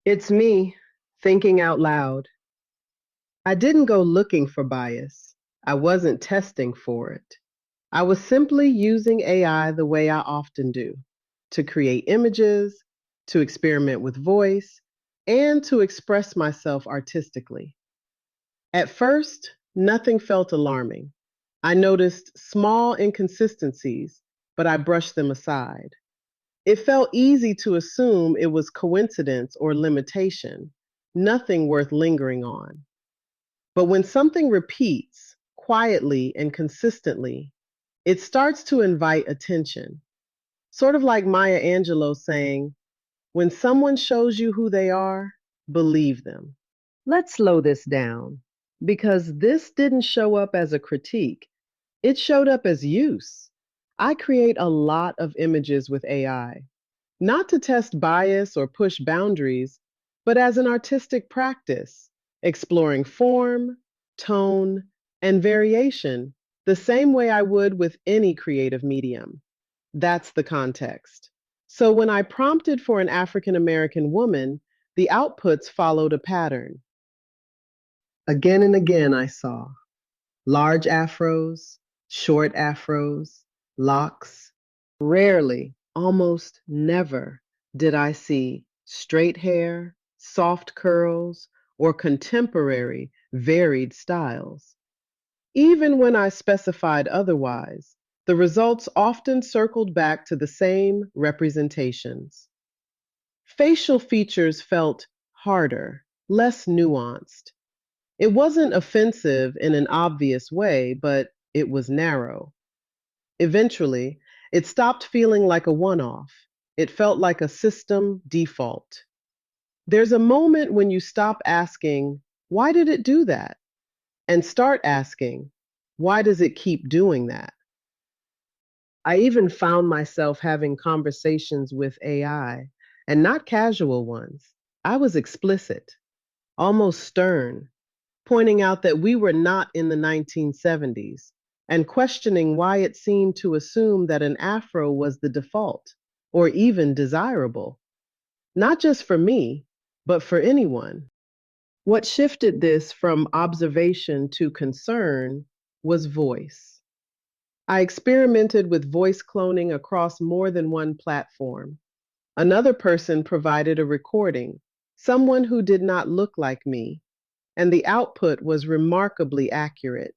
It's me, thinking out loud. I didn't go looking for bias. I wasn't testing for it. I was simply using AI the way I often do, to create images, to experiment with voice, and to express myself artistically. At first, nothing felt alarming. I noticed small inconsistencies, but I brushed them aside. It felt easy to assume it was coincidence or limitation, nothing worth lingering on. But when something repeats quietly and consistently, it starts to invite attention. Sort of like Maya Angelou saying, when someone shows you who they are, believe them. Let's slow this down because this didn't show up as a critique, it showed up as use. I create a lot of images with AI, not to test bias or push boundaries, but as an artistic practice, exploring form, tone, and variation the same way I would with any creative medium. That's the context. So when I prompted for an African American woman, the outputs followed a pattern. Again and again, I saw large afros, short afros, locks. Rarely, almost never, did I see straight hair, soft curls, or contemporary, varied styles. Even when I specified otherwise, the results often circled back to the same representations. Facial features felt harder, less nuanced. It wasn't offensive in an obvious way, but it was narrow. Eventually, it stopped feeling like a one off. It felt like a system default. There's a moment when you stop asking, why did it do that? And start asking, why does it keep doing that? I even found myself having conversations with AI, and not casual ones. I was explicit, almost stern, pointing out that we were not in the 1970s and questioning why it seemed to assume that an afro was the default or even desirable, not just for me, but for anyone. What shifted this from observation to concern was voice. I experimented with voice cloning across more than one platform. Another person provided a recording, someone who did not look like me, and the output was remarkably accurate.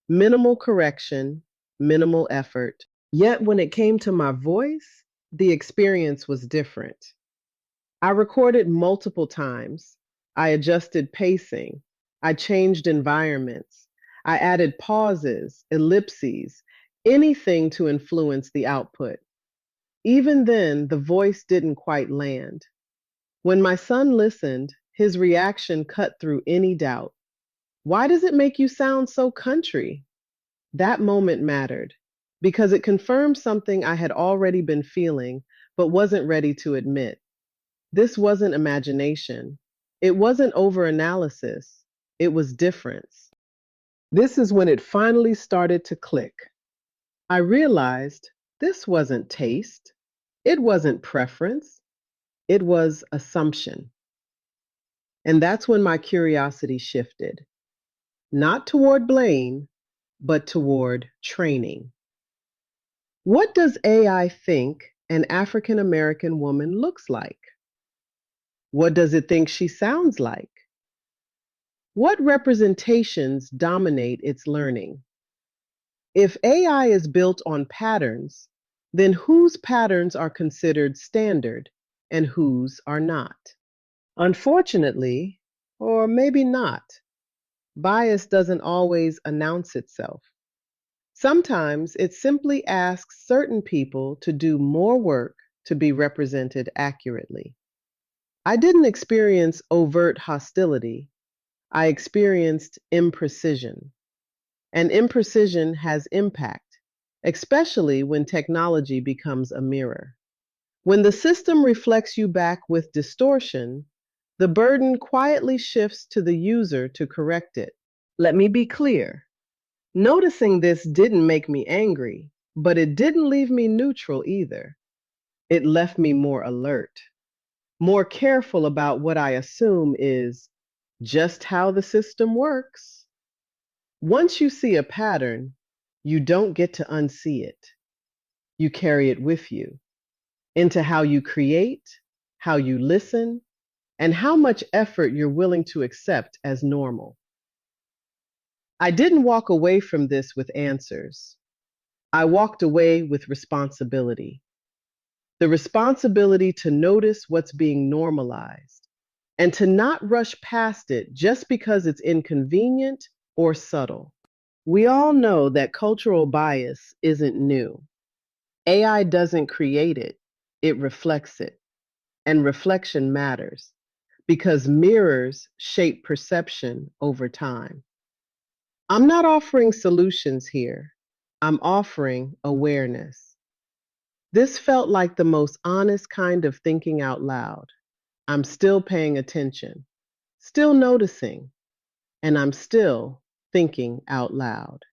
Minimal correction, minimal effort. Yet when it came to my voice, the experience was different. I recorded multiple times. I adjusted pacing. I changed environments. I added pauses, ellipses, anything to influence the output. Even then, the voice didn't quite land. When my son listened, his reaction cut through any doubt. Why does it make you sound so country? That moment mattered because it confirmed something I had already been feeling but wasn't ready to admit. This wasn't imagination. It wasn't overanalysis. It was difference. This is when it finally started to click. I realized this wasn't taste. It wasn't preference. It was assumption. And that's when my curiosity shifted, not toward blame, but toward training. What does AI think an African American woman looks like? What does it think she sounds like? What representations dominate its learning? If AI is built on patterns, then whose patterns are considered standard and whose are not? Unfortunately, or maybe not, bias doesn't always announce itself. Sometimes it simply asks certain people to do more work to be represented accurately. I didn't experience overt hostility, I experienced imprecision. And imprecision has impact, especially when technology becomes a mirror. When the system reflects you back with distortion, the burden quietly shifts to the user to correct it. Let me be clear. Noticing this didn't make me angry, but it didn't leave me neutral either. It left me more alert. more careful about what I assume is just how the system works. Once you see a pattern, you don't get to unsee it. You carry it with you into how you create, how you listen, and how much effort you're willing to accept as normal. I didn't walk away from this with answers. I walked away with responsibility. The responsibility to notice what's being normalized and to not rush past it just because it's inconvenient or subtle. We all know that cultural bias isn't new. AI doesn't create it, it reflects it. And reflection matters because mirrors shape perception over time. I'm not offering solutions here, I'm offering awareness. This felt like the most honest kind of thinking out loud. I'm still paying attention, still noticing, and I'm still thinking out loud.